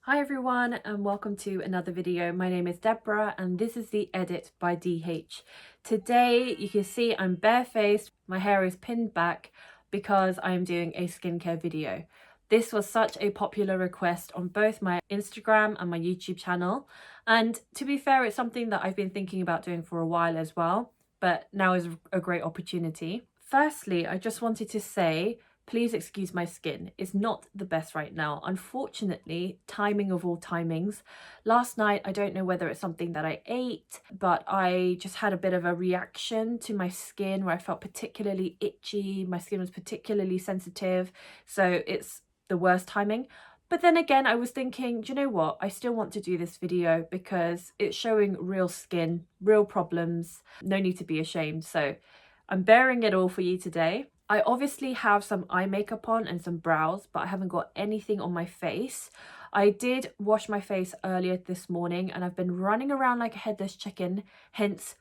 Hi everyone and welcome to another video. My name is Deborah and this is the edit by DH. Today you can see I'm barefaced, my hair is pinned back because I'm doing a skincare video. This was such a popular request on both my Instagram and my YouTube channel, and to be fair, it's something that I've been thinking about doing for a while as well, but now is a great opportunity. Firstly, I just wanted to say, please excuse my skin. It's not the best right now. Unfortunately, timing of all timings. Last night, I don't know whether it's something that I ate, but I just had a bit of a reaction to my skin where I felt particularly itchy. My skin was particularly sensitive. So it's the worst timing. But then again, I was thinking, do you know what? I still want to do this video because it's showing real skin, real problems. No need to be ashamed. So I'm bearing it all for you today. I obviously have some eye makeup on and some brows, but I haven't got anything on my face. I did wash my face earlier this morning and I've been running around like a headless chicken, hence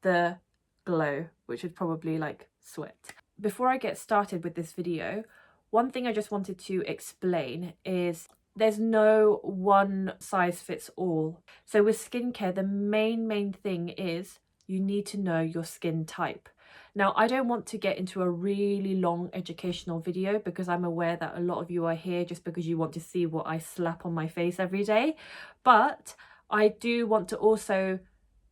the glow, which is probably like sweat. Before I get started with this video, one thing I just wanted to explain is there's no one size fits all. So with skincare, the main thing is you need to know your skin type. Now, I don't want to get into a really long educational video because I'm aware that a lot of you are here just because you want to see what I slap on my face every day. But I do want to also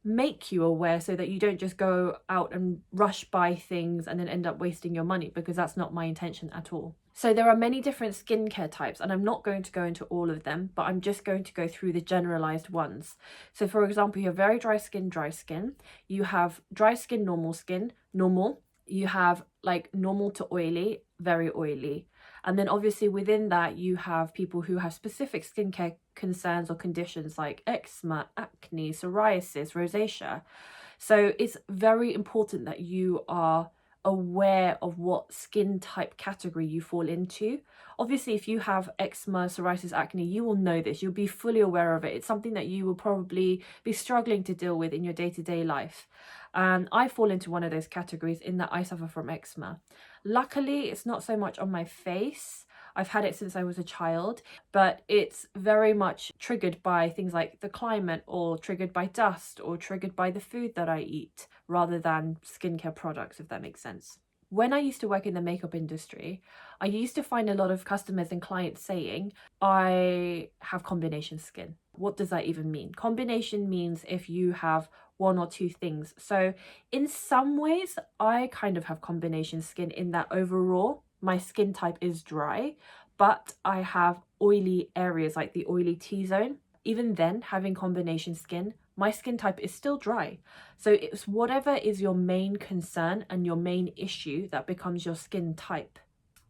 make you aware so that you don't just go out and rush buy things and then end up wasting your money, because that's not my intention at all. So there are many different skincare types and I'm not going to go into all of them, but I'm just going to go through the generalized ones. So for example, you have very dry skin, you have dry skin, normal, you have like normal to oily, very oily. And then obviously within that, you have people who have specific skincare concerns or conditions like eczema, acne, psoriasis, rosacea. So it's very important that you are aware of what skin type category you fall into. Obviously, if you have eczema, psoriasis, acne, you will know this. You'll be fully aware of it. It's something that you will probably be struggling to deal with in your day-to-day life. And I fall into one of those categories in that I suffer from eczema. Luckily, it's not so much on my face. I've had it since I was a child, but it's very much triggered by things like the climate or triggered by dust or triggered by the food that I eat rather than skincare products, if that makes sense. When I used to work in the makeup industry, I used to find a lot of customers and clients saying, I have combination skin. What does that even mean? Combination means if you have one or two things. So in some ways, I kind of have combination skin in that overall my skin type is dry, but I have oily areas like the oily T-zone. Even then, having combination skin, my skin type is still dry. So it's whatever is your main concern and your main issue that becomes your skin type.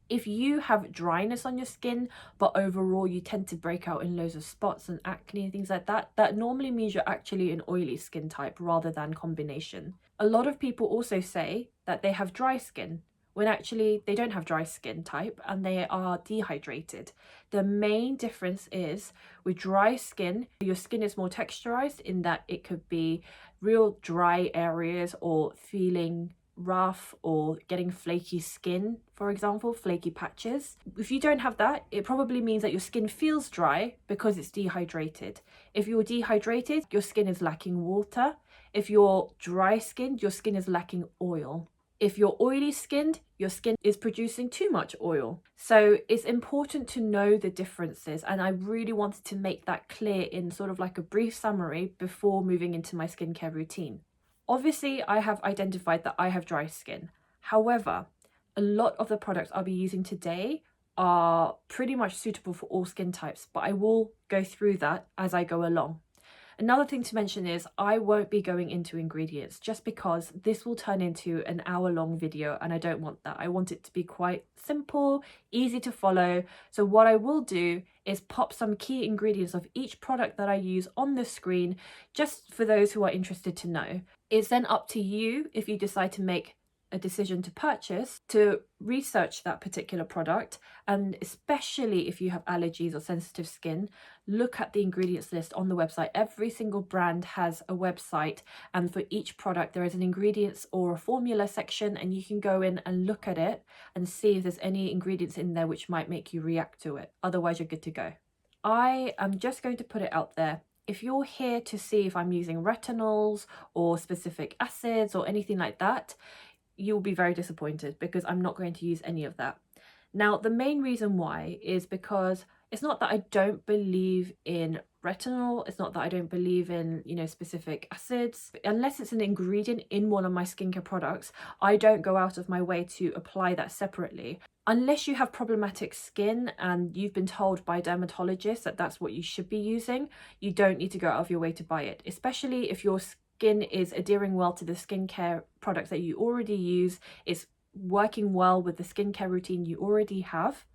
If you have dryness on your skin, but overall you tend to break out in loads of spots and acne and things like that, that normally means you're actually an oily skin type rather than combination. A lot of people also say that they have dry skin, when actually they don't have dry skin type and they are dehydrated. The main difference is with dry skin, your skin is more texturized in that it could be real dry areas or feeling rough or getting flaky skin, for example, flaky patches. If you don't have that, it probably means that your skin feels dry because it's dehydrated. If you're dehydrated, your skin is lacking water. If you're dry skinned, your skin is lacking oil. If you're oily skinned, your skin is producing too much oil. So it's important to know the differences, and I really wanted to make that clear in sort of like a brief summary before moving into my skincare routine. Obviously, I have identified that I have dry skin. However, a lot of the products I'll be using today are pretty much suitable for all skin types, but I will go through that as I go along. Another thing to mention is I won't be going into ingredients just because this will turn into an hour-long video and I don't want that. I want it to be quite simple, easy to follow. So what I will do is pop some key ingredients of each product that I use on the screen just for those who are interested to know. It's then up to you, if you decide to make a decision to purchase, to research that particular product, and especially if you have allergies or sensitive skin, look at the ingredients list on the website. Every single brand has a website, and for each product there is an ingredients or a formula section, and you can go in and look at it and see if there's any ingredients in there which might make you react to it. Otherwise you're good to go. I am just going to put it out there. If you're here to see if I'm using retinols or specific acids or anything like that, you'll be very disappointed because I'm not going to use any of that. Now, the main reason why is because it's not that I don't believe in retinol, it's not that I don't believe in, you know, specific acids. Unless it's an ingredient in one of my skincare products, I don't go out of my way to apply that separately. Unless you have problematic skin and you've been told by dermatologists that that's what you should be using, you don't need to go out of your way to buy it, especially if your skin is adhering well to the skincare products that you already use, it's working well with the skincare routine you already have,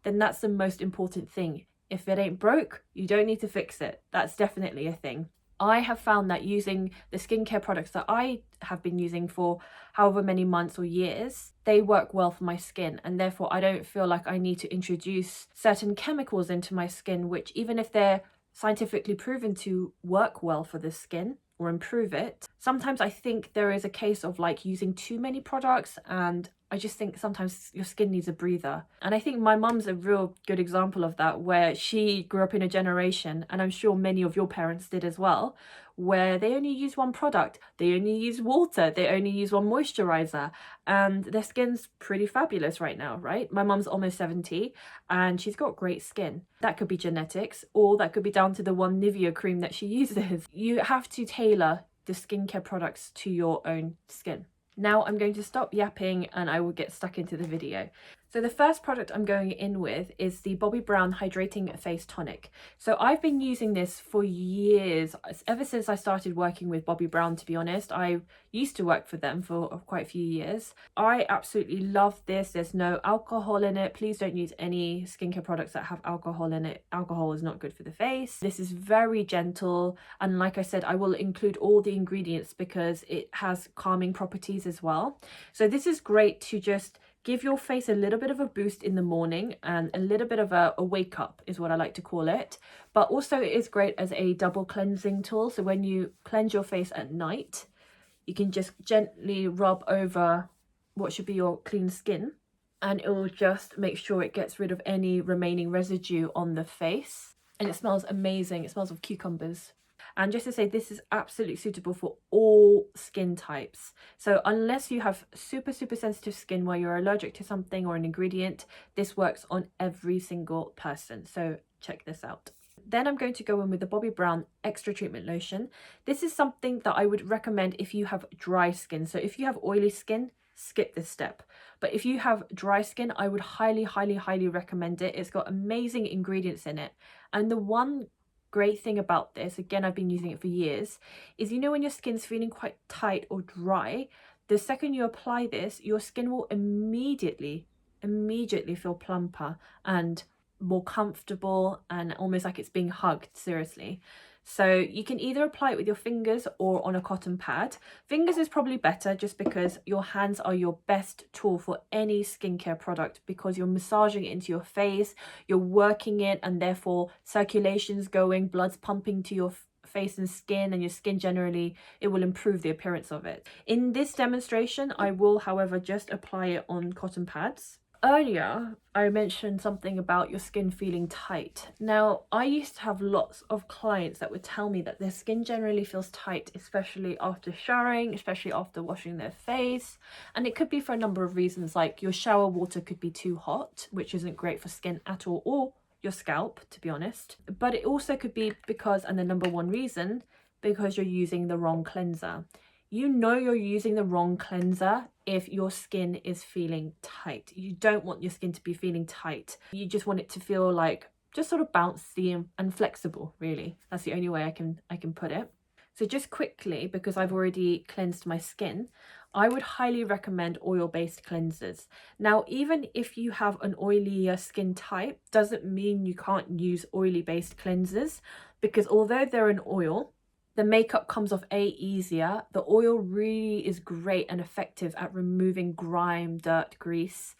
then that's the most important thing. If it ain't broke, you don't need to fix it. That's definitely a thing. I have found that using the skincare products that I have been using for however many months or years, they work well for my skin, and therefore I don't feel like I need to introduce certain chemicals into my skin, which even if they're scientifically proven to work well for the skin or improve it, sometimes I think there is a case of like using too many products, and I just think sometimes your skin needs a breather. And I think my mum's a real good example of that, where she grew up in a generation, and I'm sure many of your parents did as well, where they only use one product, they only use water, they only use one moisturizer, and their skin's pretty fabulous right now, right? My mum's almost 70 and she's got great skin. That could be genetics, or that could be down to the one Nivea cream that she uses. You have to tailor the skincare products to your own skin. Now I'm going to stop yapping and I will get stuck into the video. So the first product I'm going in with is the Bobbi Brown Hydrating Face Tonic. So I've been using this for years, ever since I started working with Bobbi Brown, to be honest. I used to work for them for quite a few years. I absolutely love this. There's no alcohol in it. Please don't use any skincare products that have alcohol in it. Alcohol is not good for the face. This is very gentle, and like I said, I will include all the ingredients because it has calming properties as well. So this is great to just give your face a little bit of a boost in the morning, and a little bit of a wake up is what I like to call it. But also it is great as a double cleansing tool. So when you cleanse your face at night, you can just gently rub over what should be your clean skin, and it will just make sure it gets rid of any remaining residue on the face. And it smells amazing. It smells of cucumbers. And just to say, this is absolutely suitable for all skin types. So unless you have super sensitive skin where you're allergic to something or an ingredient, this works on every single person. So check this out. Then I'm going to go in with the Bobbi Brown Extra Treatment Lotion. This is something that I would recommend if you have dry skin. So if you have oily skin, skip this step. But if you have dry skin, I would highly recommend it. It's got amazing ingredients in it. And the one great thing about this, again, I've been using it for years, is, you know, when your skin's feeling quite tight or dry, the second you apply this, your skin will immediately feel plumper and more comfortable, and almost like it's being hugged, seriously. So you can either apply it with your fingers or on a cotton pad. Fingers is probably better just because your hands are your best tool for any skincare product, because you're massaging it into your face, you're working it, and therefore circulation's going, blood's pumping to your face and skin, and your skin generally, it will improve the appearance of it. In this demonstration, I will, however, just apply it on cotton pads. Earlier, I mentioned something about your skin feeling tight. Now, I used to have lots of clients that would tell me that their skin generally feels tight, especially after showering, especially after washing their face. And it could be for a number of reasons, like your shower water could be too hot, which isn't great for skin at all, or your scalp, to be honest. But it also could be because, and the number one reason, because you're using the wrong cleanser. You know you're using the wrong cleanser if your skin is feeling tight. You don't want your skin to be feeling tight. You just want it to feel like just sort of bouncy and flexible, really. That's the only way I can put it. So just quickly, because I've already cleansed my skin, I would highly recommend oil-based cleansers. Now, even if you have an oilier skin type, doesn't mean you can't use oily-based cleansers, because although they're an oil, the makeup comes off easier. The oil really is great and effective at removing grime, dirt, grease.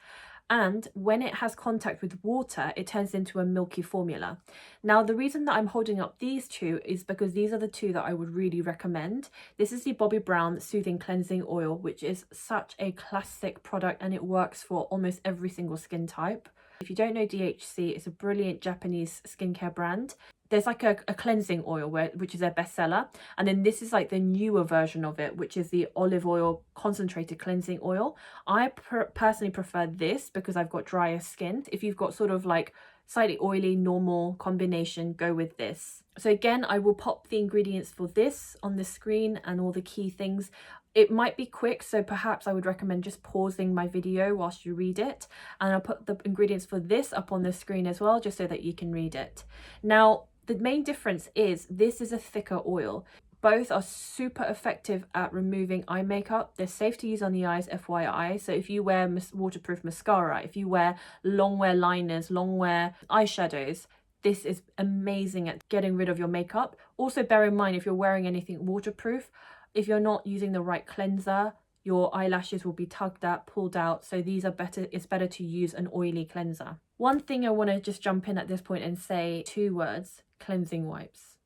And when it has contact with water, it turns into a milky formula. Now, the reason that I'm holding up these two is because these are the two that I would really recommend. This is the Bobbi Brown Soothing Cleansing Oil, which is such a classic product, and it works for almost every single skin type. If you don't know DHC, it's a brilliant Japanese skincare brand. There's like a cleansing oil which is their bestseller, and then this is like the newer version of it, which is the olive oil concentrated cleansing oil. I personally prefer this because I've got drier skin. If you've got sort of like slightly oily normal combination, go with this. So again, I will pop the ingredients for this on the screen and all the key things. It might be quick, so perhaps I would recommend just pausing my video whilst you read it, and I'll put the ingredients for this up on the screen as well, just so that you can read it. Now, the main difference is this is a thicker oil. Both are super effective at removing eye makeup. They're safe to use on the eyes, FYI. So if you wear waterproof mascara, if you wear long wear liners, long wear eyeshadows, this is amazing at getting rid of your makeup. Also bear in mind, if you're wearing anything waterproof, if you're not using the right cleanser, your eyelashes will be tugged at, pulled out. So these are better, it's better to use an oily cleanser. One thing I want to just jump in at this point and say 2 words: cleansing wipes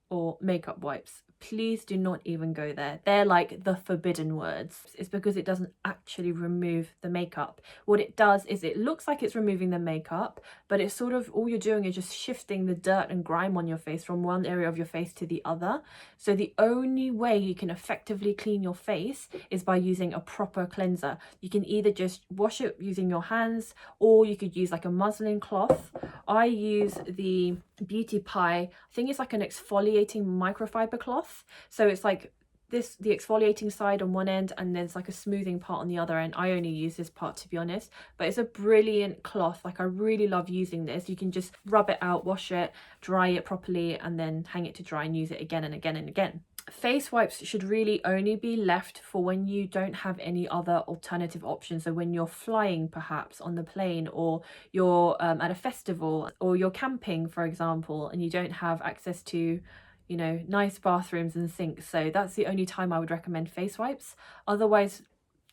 or makeup wipes. Please do not even go there. They're like the forbidden words. It's because it doesn't actually remove the makeup. What it does is it looks like it's removing the makeup, but it's sort of, all you're doing is just shifting the dirt and grime on your face from one area of your face to the other. So the only way you can effectively clean your face is by using a proper cleanser. You can either just wash it using your hands, or you could use like a muslin cloth. I use the Beauty Pie, I think it's like an exfoliating microfiber cloth. So it's like this, the exfoliating side on one end, and there's like a smoothing part on the other end. I only use this part, to be honest, but it's a brilliant cloth. Like, I really love using this. You can just rub it out, wash it, dry it properly, and then hang it to dry and use it again and again and again. Face wipes should really only be left for when you don't have any other alternative options. So when you're flying, perhaps on the plane, or you're at a festival, or you're camping, for example, and you don't have access to, you know, nice bathrooms and sinks. So that's the only time I would recommend face wipes. Otherwise,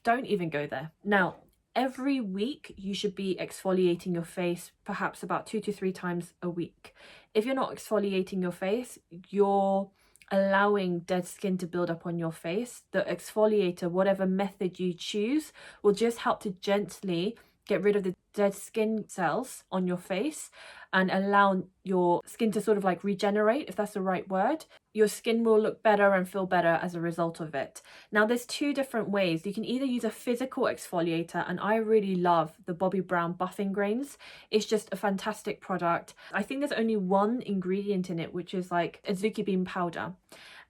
don't even go there. Now, every week you should be exfoliating your face, perhaps about 2 to 3 times a week. If you're not exfoliating your face, you're allowing dead skin to build up on your face. The exfoliator, whatever method you choose, will just help to gently get rid of the dead skin cells on your face and allow your skin to sort of like regenerate, if that's the right word. Your skin will look better and feel better as a result of it. Now, there's 2 different ways. You can either use a physical exfoliator, and I really love the Bobbi Brown buffing grains. It's just a fantastic product. I think there's only 1 ingredient in it, which is like azuki bean powder,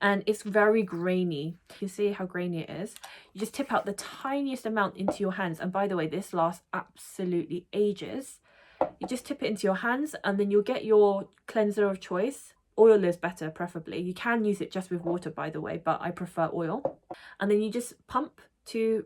and it's very grainy. You see how grainy it is? You just tip out the tiniest amount into your hands, and by the way, this lasts absolutely ages. You just tip it into your hands, and then you'll get your cleanser of choice. Oil is better, preferably. You can use it just with water, by the way, but I prefer oil. And then you just pump 2,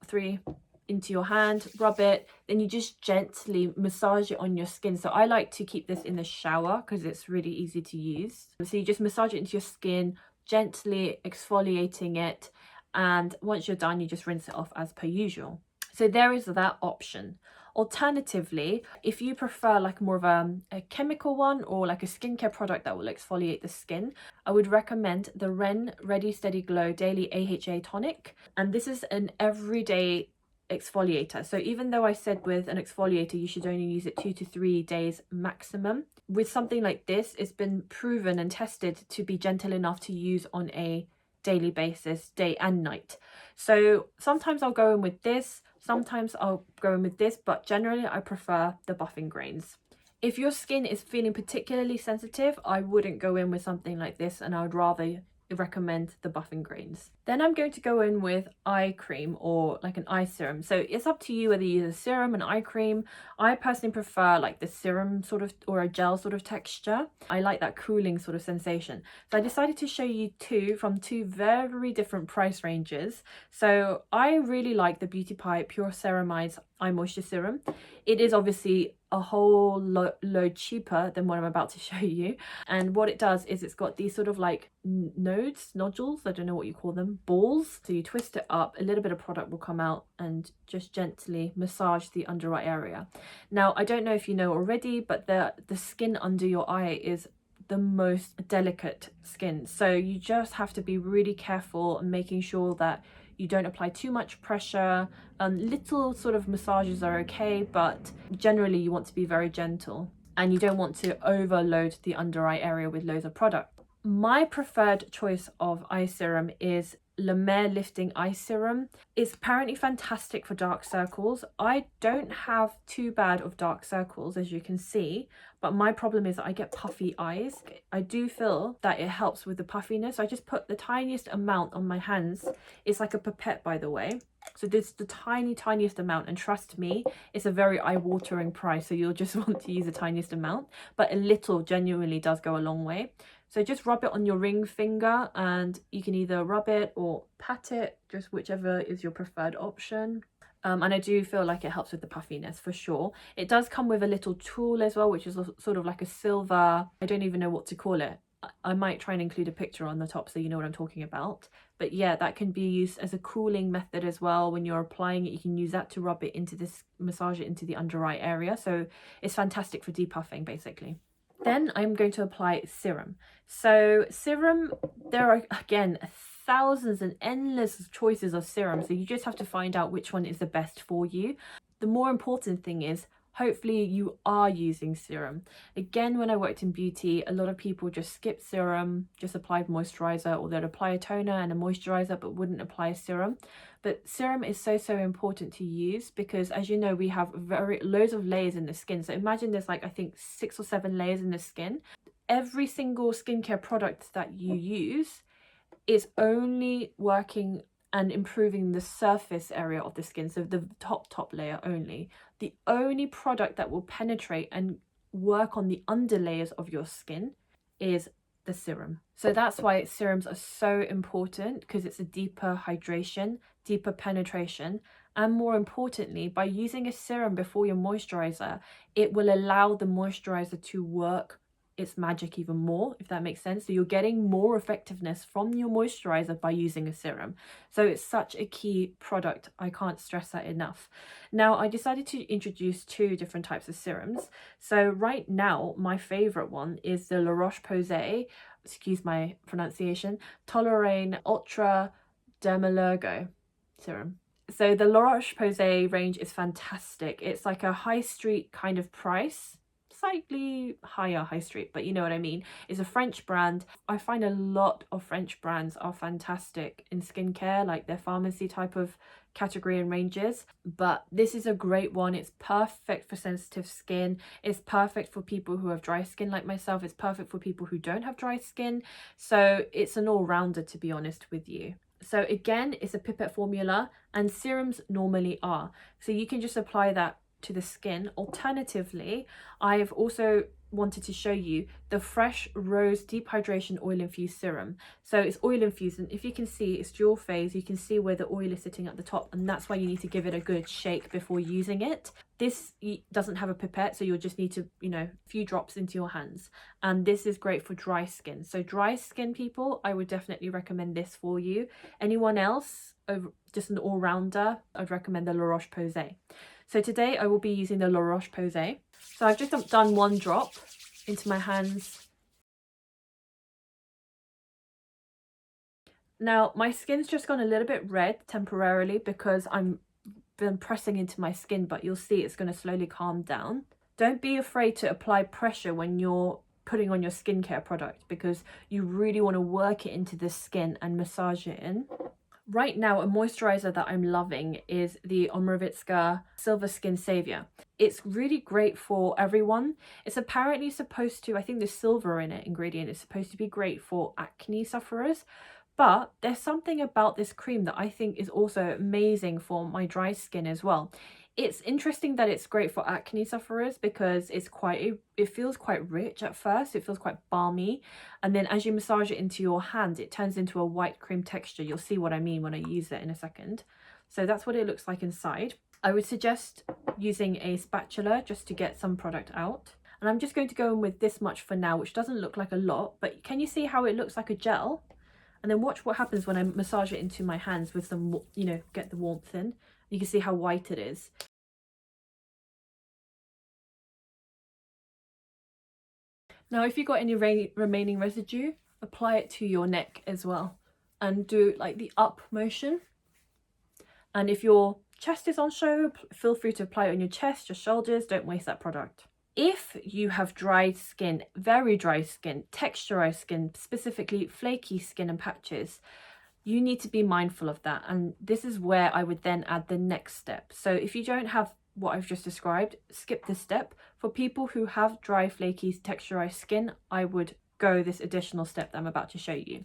3 into your hand, rub it, then you just gently massage it on your skin. So I like to keep this in the shower because it's really easy to use. So you just massage it into your skin, gently exfoliating it, and once you're done, you just rinse it off as per usual. So there is that option. Alternatively, if you prefer like more of a chemical one, or like a skincare product that will exfoliate the skin, I would recommend the Ren Ready Steady Glow Daily AHA Tonic. And this is an everyday exfoliator. So even though I said with an exfoliator you should only use it 2 to 3 days maximum, with something like this, it's been proven and tested to be gentle enough to use on a daily basis, day and night. So sometimes I'll go in with this, sometimes I'll go in with this, but generally I prefer the buffing grains. If your skin is feeling particularly sensitive, I wouldn't go in with something like this, and I would rather recommend the buffing grains. Then I'm going to go in with eye cream, or like an eye serum. So it's up to you whether you use a serum, an eye cream. I personally prefer like the serum sort of, or a gel sort of texture. I like that cooling sort of sensation. So I decided to show you 2 from 2 very different price ranges. So I really like the Beauty Pie Pure Ceramides Eye Moisture Serum. It is obviously a whole load cheaper than what I'm about to show you, and what it does is it's got these sort of like nodules, I don't know what you call them, balls. So you twist it up, a little bit of product will come out, and just gently massage the under eye area. Now, I don't know if you know already, but the skin under your eye is the most delicate skin, so you just have to be really careful and making sure that you don't apply too much pressure. Little sort of massages are okay, but generally you want to be very gentle and you don't want to overload the under eye area with loads of product. My preferred choice of eye serum is La Mer Lifting Eye Serum. It's apparently fantastic for dark circles. I don't have too bad of dark circles, as you can see, but my problem is that I get puffy eyes. I do feel that it helps with the puffiness. I just put the tiniest amount on my hands. It's like a pipette, by the way. So this is the tiniest amount, and trust me, it's a very eye-watering price, so you'll just want to use the tiniest amount, but a little genuinely does go a long way. So just rub it on your ring finger, and you can either rub it or pat it, just whichever is your preferred option. And I do feel like it helps with the puffiness for sure. It does come with a little tool as well, which is sort of like a silver, I don't even know what to call it. I might try and include a picture on the top so you know what I'm talking about. But yeah, that can be used as a cooling method as well. When you're applying it, you can use that to rub it into this, massage it into the under eye area. So it's fantastic for depuffing basically. Then I'm going to apply serum. So serum, there are again thousands and endless choices of serum, so you just have to find out which one is the best for you. The more important thing is hopefully you are using serum. Again, when I worked in beauty, a lot of people just skip serum, just applied moisturizer, or they'd apply a toner and a moisturizer but wouldn't apply a serum. But serum is so important to use because, as you know, we have loads of layers in the skin. So imagine there's like, I think 6 or 7 layers in the skin. Every single skincare product that you use is only working and improving the surface area of the skin, so the top layer only. The only product that will penetrate and work on the underlayers of your skin is the serum. So that's why serums are so important, because it's a deeper hydration, deeper penetration, and more importantly, by using a serum before your moisturizer, it will allow the moisturizer to work its magic even more, if that makes sense. So you're getting more effectiveness from your moisturizer by using a serum. So it's such a key product. I can't stress that enough. Now, I decided to introduce 2 different types of serums. So right now, my favorite one is the La Roche-Posay, excuse my pronunciation, Toleriane Ultra Dermalergo serum. So the La Roche-Posay range is fantastic. It's like a high street kind of price, slightly higher high street, but you know what I mean. It's a French brand. I find a lot of French brands are fantastic in skincare, like their pharmacy type of category and ranges, but this is a great one. It's perfect for sensitive skin. It's perfect for people who have dry skin like myself. It's perfect for people who don't have dry skin. So it's an all-rounder, to be honest with you. So again, it's a pipette formula, and serums normally are. So you can just apply that to the skin. Alternatively, I've also wanted to show you the Fresh Rose Deep Hydration Oil Infused Serum. So it's oil infused, and if you can see, it's dual phase. You can see where the oil is sitting at the top, and that's why you need to give it a good shake before using it. This doesn't have a pipette, so you'll just need to, you know, a few drops into your hands. And this is great for dry skin. So dry skin people, I would definitely recommend this for you. Anyone else, just an all-rounder, I'd recommend the La Roche-Posay. So today I will be using the La Roche-Posay. So I've just done 1 drop into my hands. Now my skin's just gone a little bit red temporarily because I'm been pressing into my skin, but you'll see it's going to slowly calm down. Don't be afraid to apply pressure when you're putting on your skincare product, because you really want to work it into the skin and massage it in. Right now, a moisturizer that I'm loving is the Omorovicza Silver Skin Savior. It's really great for everyone. It's apparently supposed to, I think the silver in it ingredient is supposed to be great for acne sufferers. But there's something about this cream that I think is also amazing for my dry skin as well. It's interesting that it's great for acne sufferers because it's it feels quite rich at first. It feels quite balmy, and then as you massage it into your hand, it turns into a white cream texture. You'll see what I mean when I use it in a second. So that's what it looks like inside. I would suggest using a spatula just to get some product out. And I'm just going to go in with this much for now, which doesn't look like a lot, but can you see how it looks like a gel? And then watch what happens when I massage it into my hands with some, you know, get the warmth in. You can see how white it is. Now, if you've got any remaining residue, apply it to your neck as well. And do like the up motion. And if your chest is on show, feel free to apply it on your chest, your shoulders. Don't waste that product. If you have dry skin, very dry skin, texturized skin, specifically flaky skin and patches, you need to be mindful of that. And this is where I would then add the next step. So if you don't have what I've just described, skip this step. For people who have dry, flaky, texturized skin, I would go this additional step that I'm about to show you.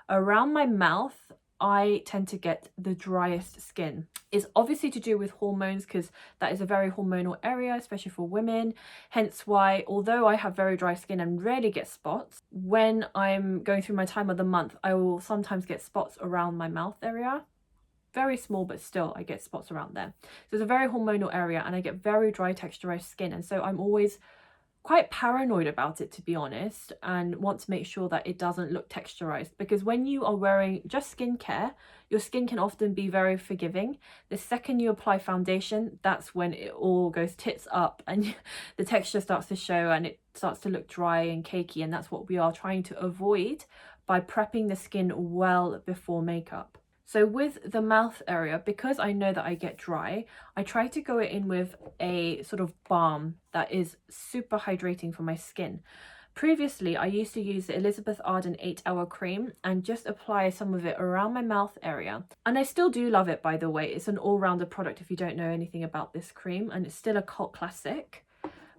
Around my mouth, I tend to get the driest skin. It's obviously to do with hormones, because that is a very hormonal area, especially for women. Hence why, although I have very dry skin and rarely get spots, when I'm going through my time of the month, I will sometimes get spots around my mouth area. Very small, but still I get spots around there. So it's a very hormonal area, and I get very dry texturized skin, and so I'm always quite paranoid about it, to be honest, and want to make sure that it doesn't look texturized, because when you are wearing just skincare, your skin can often be very forgiving. The second you apply foundation, that's when it all goes tits up and the texture starts to show and it starts to look dry and cakey, and that's what we are trying to avoid by prepping the skin well before makeup. So with the mouth area, because I know that I get dry, I try to go in with a sort of balm that is super hydrating for my skin. Previously, I used to use the Elizabeth Arden 8-hour cream and just apply some of it around my mouth area. And I still do love it, by the way. It's an all-rounder product if you don't know anything about this cream, and it's still a cult classic.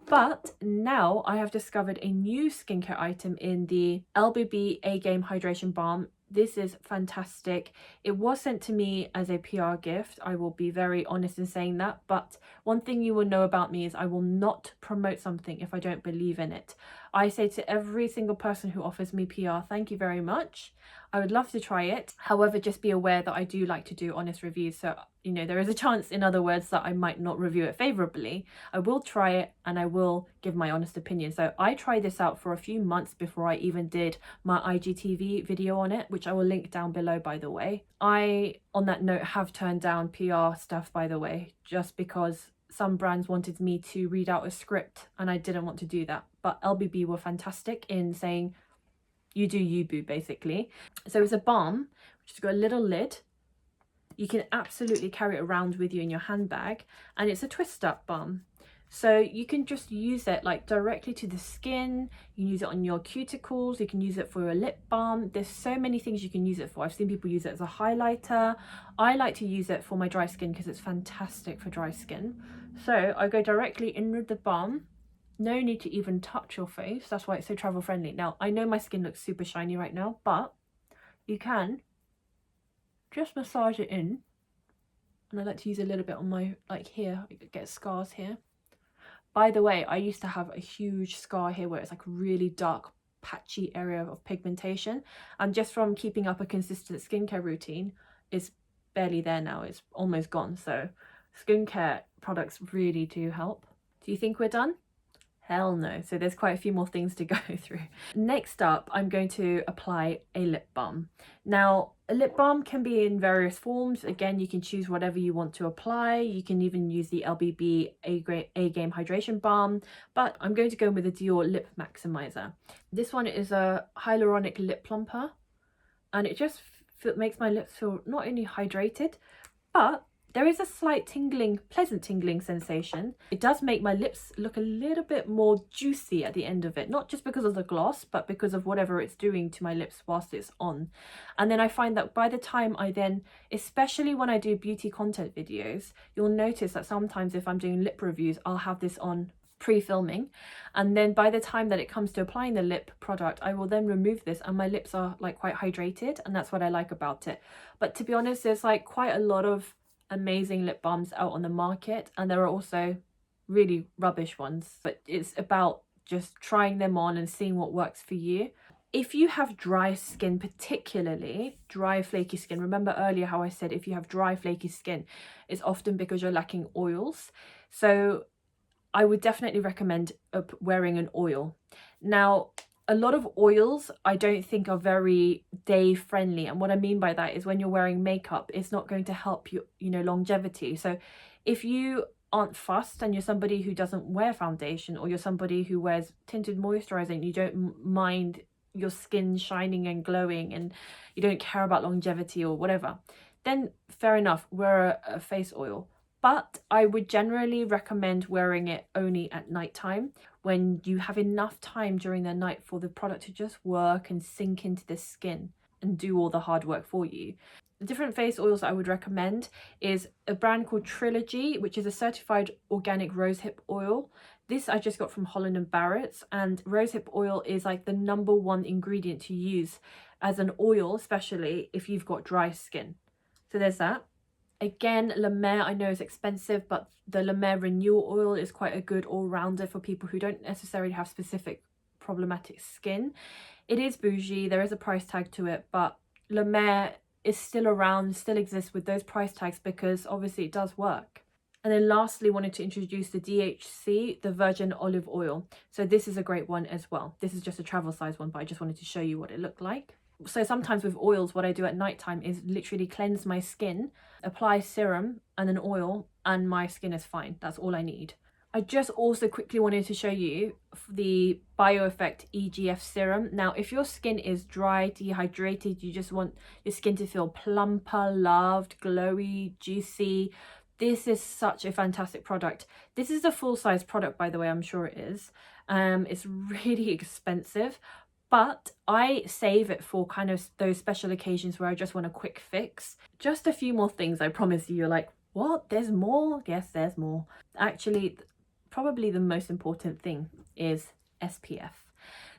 But now I have discovered a new skincare item in the LBB A-Game Hydration Balm. This is fantastic. It was sent to me as a PR gift. I will be very honest in saying that. But one thing you will know about me is I will not promote something if I don't believe in it. I say to every single person who offers me PR, thank you very much. I would love to try it. However, just be aware that I do like to do honest reviews. So, you know, there is a chance, in other words, that I might not review it favorably. I will try it and I will give my honest opinion. So I tried this out for a few months before I even did my IGTV video on it, which I will link down below, by the way. I, on that note, have turned down PR stuff, by the way, just because some brands wanted me to read out a script and I didn't want to do that. But LBB were fantastic in saying, you do you, boo, basically. So it's a balm which has got a little lid. You can absolutely carry it around with you in your handbag, and it's a twist up balm. So you can just use it like directly to the skin. You can use it on your cuticles. You can use it for your lip balm. There's so many things you can use it for. I've seen people use it as a highlighter. I like to use it for my dry skin because it's fantastic for dry skin. So I go directly in with the balm. No need to even touch your face. That's why it's so travel friendly. Now, I know my skin looks super shiny right now, but you can just massage it in. And I like to use a little bit on my, like here, I get scars here. By the way, I used to have a huge scar here where it's like a really dark, patchy area of pigmentation. And just from keeping up a consistent skincare routine, it's barely there now. It's almost gone. So skincare products really do help. Do you think we're done? Hell no. So there's quite a few more things to go through. Next up, I'm going to apply a lip balm. Now, a lip balm can be in various forms. Again, you can choose whatever you want to apply. You can even use the LBB A-Game Hydration Balm, but I'm going to go with the Dior Lip Maximiser. This one is a hyaluronic lip plumper, and it just makes my lips feel not only hydrated, but there is a slight tingling, pleasant tingling sensation. It does make my lips look a little bit more juicy at the end of it, not just because of the gloss, but because of whatever it's doing to my lips whilst it's on. And then I find that by the time I then, especially when I do beauty content videos, you'll notice that sometimes if I'm doing lip reviews, I'll have this on pre-filming, and then by the time that it comes to applying the lip product, I will then remove this and my lips are like quite hydrated, and that's what I like about it. But to be honest, there's like quite a lot of amazing lip balms out on the market, and there are also really rubbish ones, but it's about just trying them on and seeing what works for you. If you have dry skin, particularly dry flaky skin, remember earlier how I said if you have dry flaky skin, it's often because you're lacking oils. So I would definitely recommend wearing an oil. Now, a lot of oils I don't think are very day friendly, and what I mean by that is when you're wearing makeup, it's not going to help you, longevity. So if you aren't fussed and you're somebody who doesn't wear foundation, or you're somebody who wears tinted moisturizer and you don't mind your skin shining and glowing and you don't care about longevity or whatever, then fair enough, wear a face oil. But I would generally recommend wearing it only at nighttime, when you have enough time during the night for the product to just work and sink into the skin and do all the hard work for you. The different face oils I would recommend is a brand called Trilogy, which is a certified organic rosehip oil. This I just got from Holland & Barrett's, and rosehip oil is like the #1 ingredient to use as an oil, especially if you've got dry skin. So there's that. Again, La Mer I know is expensive, but the Mer Renewal Oil is quite a good all-rounder for people who don't necessarily have specific problematic skin. It is bougie, there is a price tag to it, but La Mer is still around, still exists with those price tags because obviously it does work. And then lastly, wanted to introduce the DHC, the Virgin Olive Oil. So this is a great one as well. This is just a travel size one, but I just wanted to show you what it looked like. So sometimes with oils, what I do at nighttime is literally cleanse my skin, apply serum and an oil, and my skin is fine. That's all I need. I just also quickly wanted to show you the BioEffect EGF Serum. Now, if your skin is dry, dehydrated, you just want your skin to feel plumper, loved, glowy, juicy, this is such a fantastic product. This is a full-size product, by the way, I'm sure it is. It's really expensive, but I save it for kind of those special occasions where I just want a quick fix. Just a few more things, I promise you. You're like, what? There's more? Yes, there's more. Actually, probably the most important thing is SPF.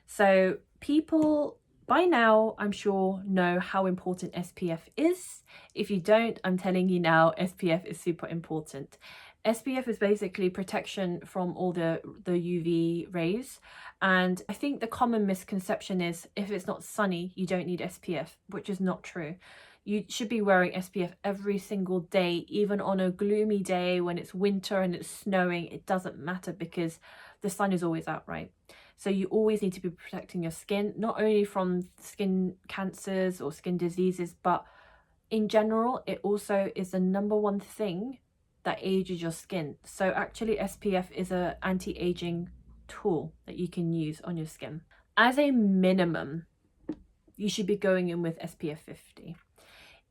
So people by now, I'm sure, know how important SPF is. If you don't, I'm telling you now, SPF is super important. SPF is basically protection from all the UV rays, and I think the common misconception is if it's not sunny you don't need SPF, which is not true. You should be wearing SPF every single day, even on a gloomy day when it's winter and it's snowing. It doesn't matter because the sun is always out, right? So you always need to be protecting your skin, not only from skin cancers or skin diseases, but in general, it also is the #1 thing that ages your skin. So actually SPF is an anti-aging tool that you can use on your skin. As a minimum, you should be going in with SPF 50.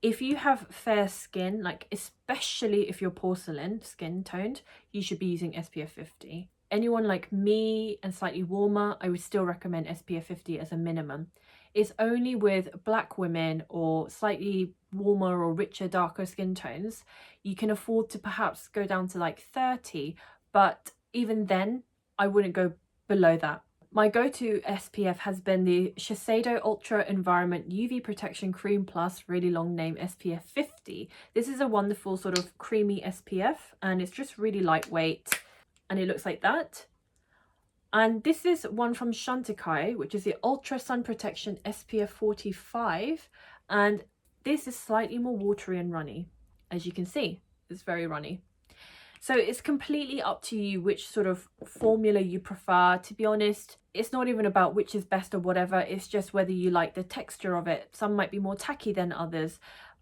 If you have fair skin, like especially if you're porcelain skin toned, you should be using SPF 50. Anyone like me and slightly warmer, I would still recommend SPF 50 as a minimum. It's only with black women or slightly warmer or richer, darker skin tones, you can afford to perhaps go down to like 30, but even then, I wouldn't go below that. My go-to SPF has been the Shiseido Ultra Environment UV Protection Cream Plus, really long name, SPF 50. This is a wonderful sort of creamy SPF, and it's just really lightweight, and it looks like that. And this is one from Chantecaille, which is the Ultra Sun Protection SPF 45, and this is slightly more watery and runny. As you can see, it's very runny. So it's completely up to you which sort of formula you prefer. To be honest, it's not even about which is best or whatever, it's just whether you like the texture of it. Some might be more tacky than others,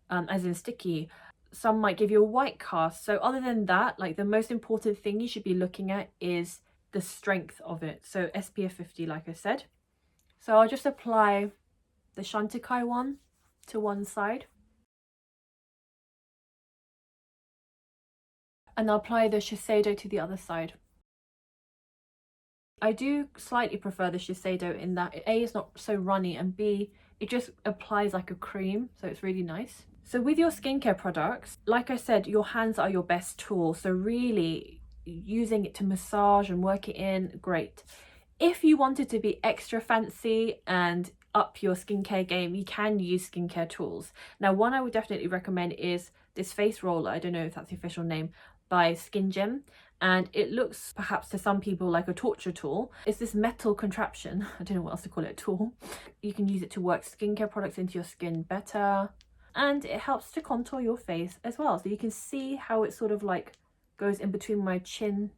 as in sticky. Some might give you a white cast. So other than that, like the most important thing you should be looking at is the strength of it. So SPF 50, like I said. So I'll just apply the Chantecaille one to one side. And I'll apply the Shiseido to the other side. I do slightly prefer the Shiseido in that A, it's not so runny, and B, it just applies like a cream, so it's really nice. So with your skincare products, like I said, your hands are your best tool, so really using it to massage and work it in, great. If you wanted to be extra fancy and up your skincare game, you can use skincare tools. Now, one I would definitely recommend is this face roller, I don't know if that's the official name, by Skin Gym, and it looks perhaps to some people like a torture tool. It's this metal contraption, I don't know what else to call it, a tool. You can use it to work skincare products into your skin better, and it helps to contour your face as well. So you can see how it sort of like goes in between my chin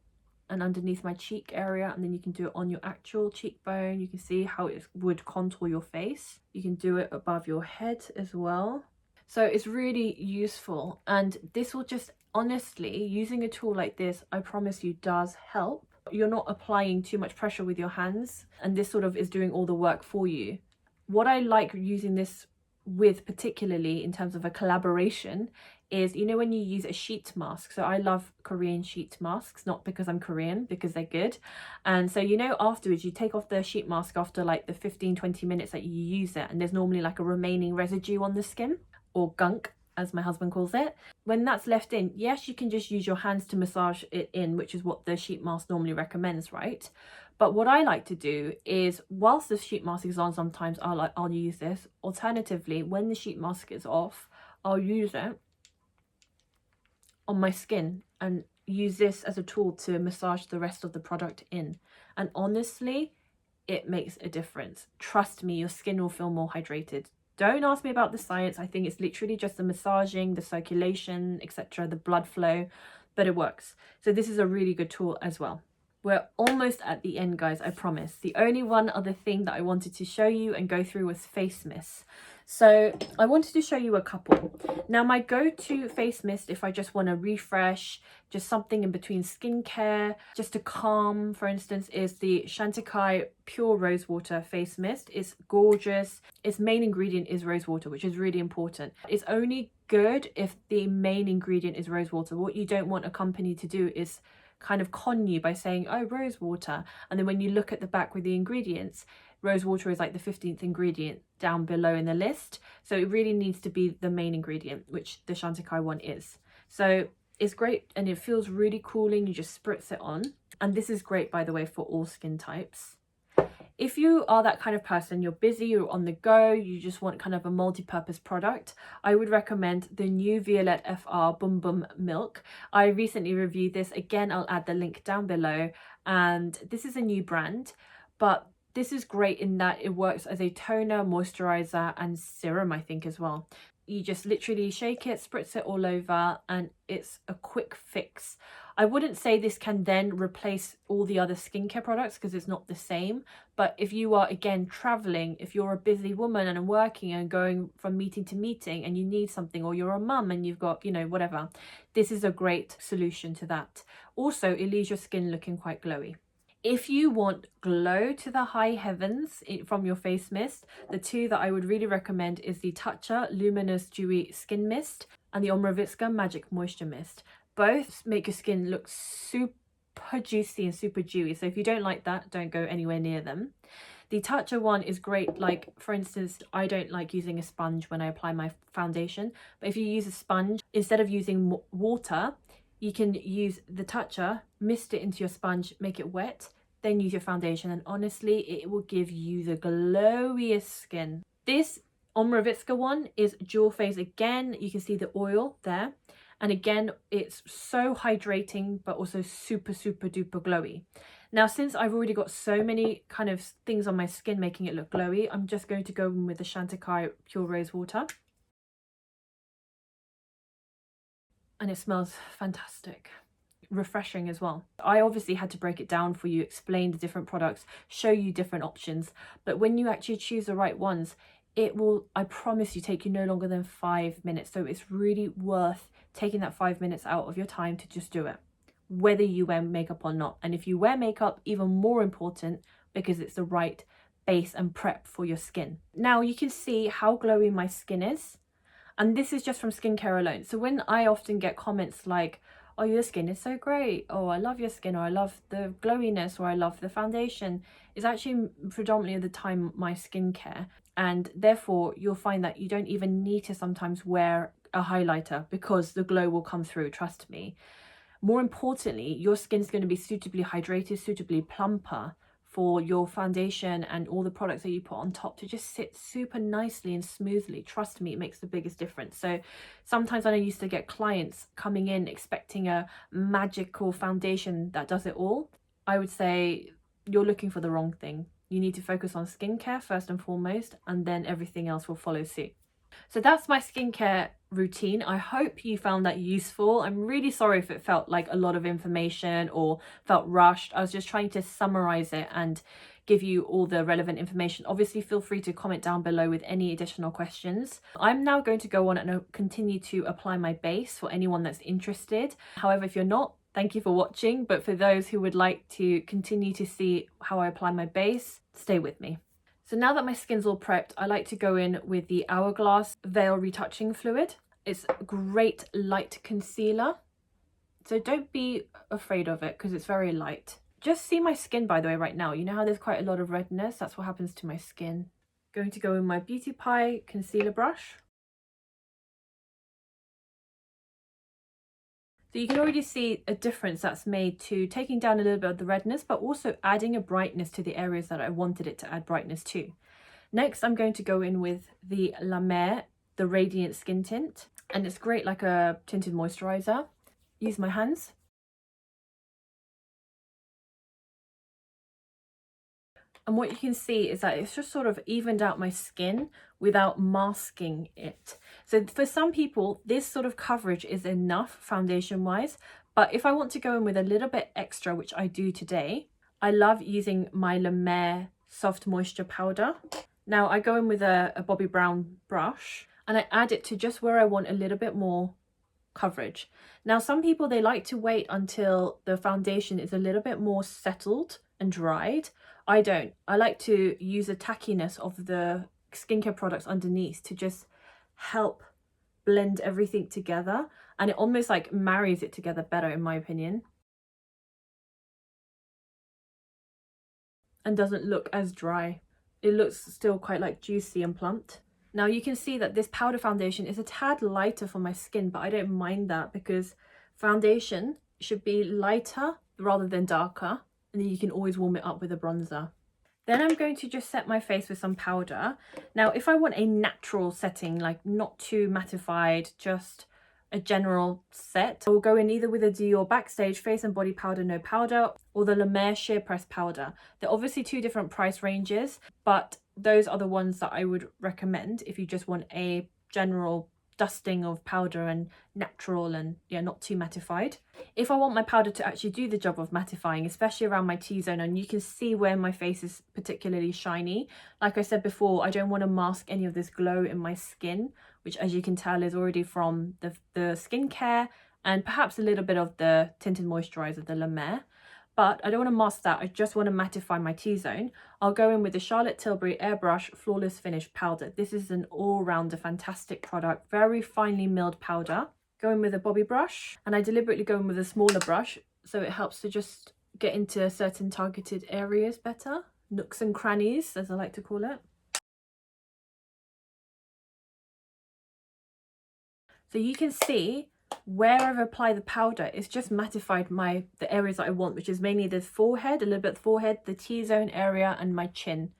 and underneath my cheek area, and then you can do it on your actual cheekbone. You can see how it would contour your face. You can do it above your head as well. So it's really useful, and this will just, honestly, using a tool like this, I promise you, does help. You're not applying too much pressure with your hands, and this sort of is doing all the work for you. What I like using this with, particularly in terms of a collaboration, is, you know, when you use a sheet mask. So I love Korean sheet masks, not because I'm Korean, because they're good. And so, you know, afterwards you take off the sheet mask after like the 15-20 minutes that you use it, and there's normally like a remaining residue on the skin, or gunk as my husband calls it. When that's left in, yes, you can just use your hands to massage it in, which is what the sheet mask normally recommends, right? But what I like to do is, whilst the sheet mask is on, sometimes I'll use this. Alternatively, when the sheet mask is off, I'll use it on my skin and use this as a tool to massage the rest of the product in. And honestly, it makes a difference. Trust me, your skin will feel more hydrated. Don't ask me about the science. I think it's literally just the massaging, the circulation, etc., the blood flow, but it works. So this is a really good tool as well. We're almost at the end, guys, I promise. The only one other thing that I wanted to show you and go through was face mist. So I wanted to show you a couple. Now, my go-to face mist, if I just want to refresh, just something in between skincare, just to calm, for instance, is the Chantecaille Pure Rosewater Face Mist. It's gorgeous. Its main ingredient is rosewater, which is really important. It's only good if the main ingredient is rosewater. What you don't want a company to do is kind of con you by saying, oh, rosewater, and then when you look at the back with the ingredients, rosewater is like the 15th ingredient down below in the list. So it really needs to be the main ingredient, which the Chantecaille one is. So it's great and it feels really cooling. You just spritz it on. And this is great, by the way, for all skin types. If you are that kind of person, you're busy, you're on the go, you just want kind of a multi-purpose product, I would recommend the new Violette FR Bum Bum Milk. I recently reviewed this. Again, I'll add the link down below. And this is a new brand, but this is great in that it works as a toner, moisturizer, and serum, I think, as well. You just literally shake it, spritz it all over, and it's a quick fix. I wouldn't say this can then replace all the other skincare products because it's not the same. But if you are, again, traveling, if you're a busy woman and working and going from meeting to meeting and you need something, or you're a mum and you've got, you know, whatever, this is a great solution to that. Also, it leaves your skin looking quite glowy. If you want glow to the high heavens from your face mist, the two that I would really recommend is the Tatcha Luminous Dewy Skin Mist and the Omorovicza Magic Moisture Mist. Both make your skin look super juicy and super dewy. So if you don't like that, don't go anywhere near them. The Tatcha one is great. Like, for instance, I don't like using a sponge when I apply my foundation. But if you use a sponge, instead of using water, you can use the Tatcha, mist it into your sponge, make it wet, then use your foundation, and honestly, it will give you the glowiest skin. This Omorovicza one is dual phase again. You can see the oil there. And again, it's so hydrating, but also super, super duper glowy. Now, since I've already got so many kind of things on my skin making it look glowy, I'm just going to go in with the Chantecaille Pure Rosewater. And it smells fantastic. Refreshing as well. I obviously had to break it down for you, explain the different products, show you different options. But when you actually choose the right ones, it will, I promise you, take you no longer than 5 minutes. So it's really worth taking that 5 minutes out of your time to just do it, whether you wear makeup or not. And if you wear makeup, even more important, because it's the right base and prep for your skin. Now you can see how glowy my skin is. And this is just from skincare alone. So when I often get comments like, oh, your skin is so great, oh, I love your skin, or I love the glowiness, or I love the foundation, it's actually predominantly the time my skincare. And therefore you'll find that you don't even need to sometimes wear a highlighter because the glow will come through, trust me. More importantly, your skin's going to be suitably hydrated, suitably plumper for your foundation and all the products that you put on top to just sit super nicely and smoothly. Trust me, it makes the biggest difference. So sometimes I used to get clients coming in expecting a magical foundation that does it all. I would say you're looking for the wrong thing. You need to focus on skincare first and foremost, and then everything else will follow suit. So that's my skincare routine. I hope you found that useful. I'm really sorry if it felt like a lot of information or felt rushed. I was just trying to summarize it and give you all the relevant information. Obviously, feel free to comment down below with any additional questions. I'm now going to go on and continue to apply my base for anyone that's interested. However, if you're not, thank you for watching. But for those who would like to continue to see how I apply my base, stay with me. So now that my skin's all prepped, I like to go in with the Hourglass Veil Retouching Fluid. It's a great light concealer, so don't be afraid of it because it's very light. Just see my skin, by the way, right now. You know how there's quite a lot of redness? That's what happens to my skin. Going to go in my Beauty Pie concealer brush. So you can already see a difference that's made to taking down a little bit of the redness, but also adding a brightness to the areas that I wanted it to add brightness to. Next, I'm going to go in with the La Mer, the Radiant Skin Tint. And it's great like a tinted moisturizer. Use my hands. And what you can see is that it's just sort of evened out my skin without masking it. So for some people, this sort of coverage is enough foundation wise. But if I want to go in with a little bit extra, which I do today, I love using my La Mer Soft Moisture Powder. Now I go in with a Bobbi Brown brush and I add it to just where I want a little bit more coverage. Now some people, they like to wait until the foundation is a little bit more settled and dried. I don't. I like to use the tackiness of the skincare products underneath to just help blend everything together, and it almost like marries it together better in my opinion, and doesn't look as dry. It looks still quite like juicy and plumped. Now you can see that this powder foundation is a tad lighter for my skin, but I don't mind that because foundation should be lighter rather than darker, and then you can always warm it up with a bronzer. Then I'm going to just set my face with some powder. Now if I want a natural setting, like not too mattified, just a general set, I will go in either with a Dior Backstage Face and Body Powder No Powder or the La Mer Sheer Press Powder. They're obviously two different price ranges, but those are the ones that I would recommend if you just want a general dusting of powder and natural and not too mattified. If I want my powder to actually do the job of mattifying, especially around my T-zone, and you can see where my face is particularly shiny, like I said before, I don't want to mask any of this glow in my skin, which as you can tell is already from the skincare and perhaps a little bit of the tinted moisturizer, the La Mer. But I don't want to mask that, I just want to mattify my T-zone. I'll go in with the Charlotte Tilbury Airbrush Flawless Finish Powder. This is an all-rounder fantastic product, very finely milled powder. Go in with a Bobbi brush, and I deliberately go in with a smaller brush so it helps to just get into certain targeted areas better. Nooks and crannies, as I like to call it. So you can see where I've applied the powder, it's just mattified the areas that I want, which is mainly the forehead, a little bit of the forehead, the T-zone area and my chin.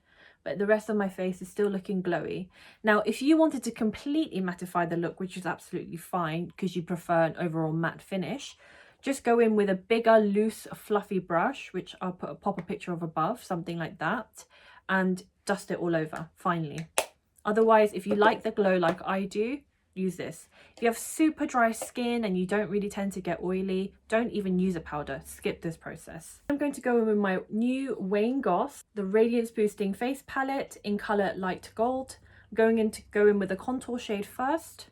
But the rest of my face is still looking glowy. Now, if you wanted to completely mattify the look, which is absolutely fine because you prefer an overall matte finish, just go in with a bigger, loose, fluffy brush, which I'll pop a picture of above, something like that, and dust it all over, finally. Otherwise, if you like the glow like I do, use this. If you have super dry skin and you don't really tend to get oily, don't even use a powder. Skip this process. I'm going to go in with my new Wayne Goss, the Radiance Boosting Face Palette in colour Light Gold. I'm going to go in with a contour shade first.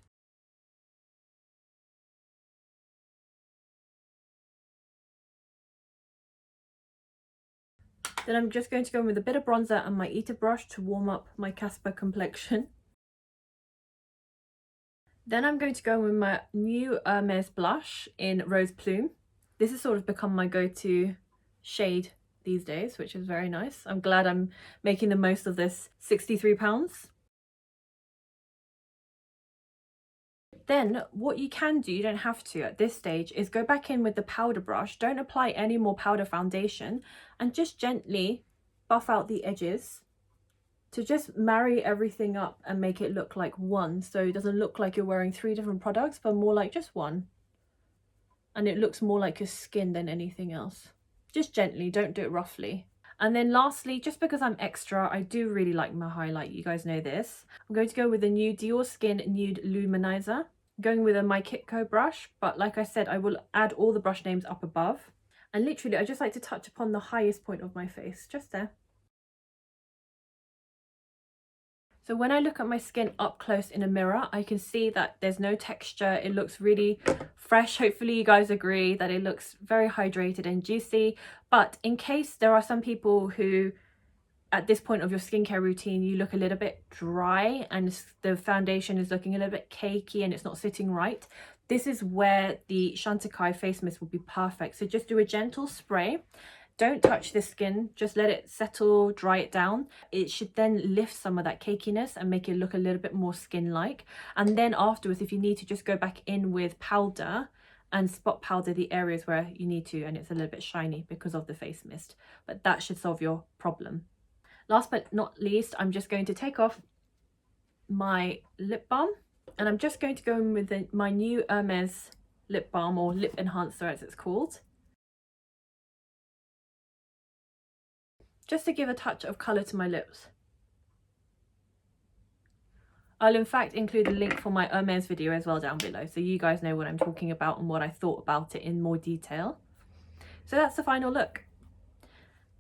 Then I'm just going to go in with a bit of bronzer and my Eater brush to warm up my Casper complexion. Then I'm going to go with my new Hermes blush in Rose Plume. This has sort of become my go-to shade these days, which is very nice. I'm glad I'm making the most of this £63. Then what you can do, you don't have to at this stage, is go back in with the powder brush. Don't apply any more powder foundation and just gently buff out the edges to just marry everything up and make it look like one, so it doesn't look like you're wearing 3 different products but more like just one, and it looks more like your skin than anything else. Just gently, don't do it roughly. And then lastly, just because I'm extra, I do really like my highlight, you guys know this, I'm going to go with the new Dior Skin Nude Luminizer. I'm going with a My Kitco brush, but like I said, I will add all the brush names up above, and literally I just like to touch upon the highest point of my face, just there. So when I look at my skin up close in a mirror, I can see that there's no texture. It looks really fresh. Hopefully you guys agree that it looks very hydrated and juicy. But in case there are some people who at this point of your skincare routine you look a little bit dry and the foundation is looking a little bit cakey and it's not sitting right, this is where the Chantecaille face mist will be perfect. So just do a gentle spray. Don't touch the skin, just let it settle, dry it down. It should then lift some of that cakiness and make it look a little bit more skin-like. And then afterwards, if you need to, just go back in with powder and spot powder the areas where you need to, and it's a little bit shiny because of the face mist. But that should solve your problem. Last but not least, I'm just going to take off my lip balm, and I'm just going to go in with my new Hermes lip balm, or lip enhancer as it's called, just to give a touch of colour to my lips. I'll in fact include a link for my Hermes video as well down below, so you guys know what I'm talking about and what I thought about it in more detail. So that's the final look.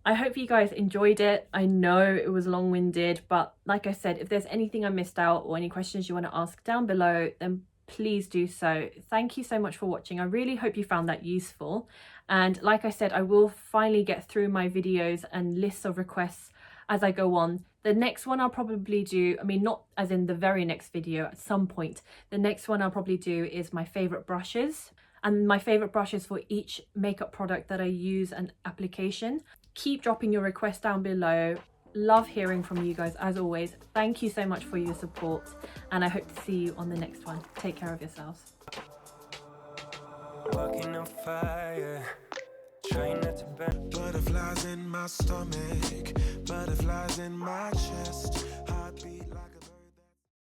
I hope you guys enjoyed it. I know it was long-winded, but like I said, if there's anything I missed out or any questions you want to ask down below, then please do so. Thank you so much for watching. I really hope you found that useful. And like I said, I will finally get through my videos and lists of requests as I go on. The next one I'll probably do, I mean, not as in the very next video, at some point. The next one I'll probably do is my favorite brushes, and my favorite brushes for each makeup product that I use and application. Keep dropping your requests down below. Love hearing from you guys as always. Thank you so much for your support, and I hope to see you on the next one. Take care of yourselves. Walking on fire, trying not to burn. Butterflies in my stomach, butterflies in my chest, heartbeat like a